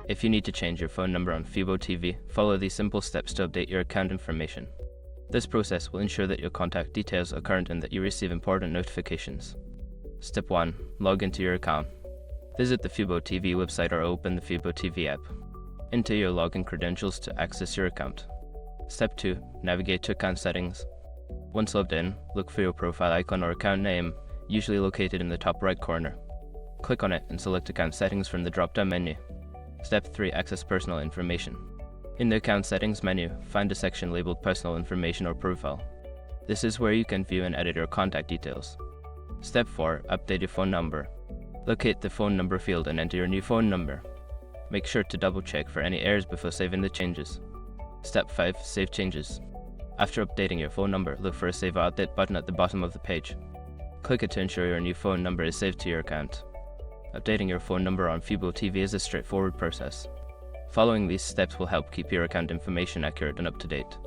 If you need to change your phone number on FuboTV, follow these simple steps to update your account information. This process will ensure that your contact details are current and that you receive important notifications. Step 1. Log into your account. Visit the FuboTV website or open the FuboTV app. Enter your login credentials to access your account. Step 2. Navigate to account settings. Once logged in, look for your profile icon or account name, usually located in the top right corner. Click on it and select Account Settings from the drop-down menu. Step 3. Access personal information. In the Account Settings menu, find a section labeled Personal Information or Profile. This is where you can view and edit your contact details. Step 4. Update your phone number. Locate the phone number field and enter your new phone number. Make sure to double-check for any errors before saving the changes. Step 5. Save changes. After updating your phone number, look for a Save or Update button at the bottom of the page. Click it to ensure your new phone number is saved to your account. Updating your phone number on FuboTV is a straightforward process. Following these steps will help keep your account information accurate and up to date.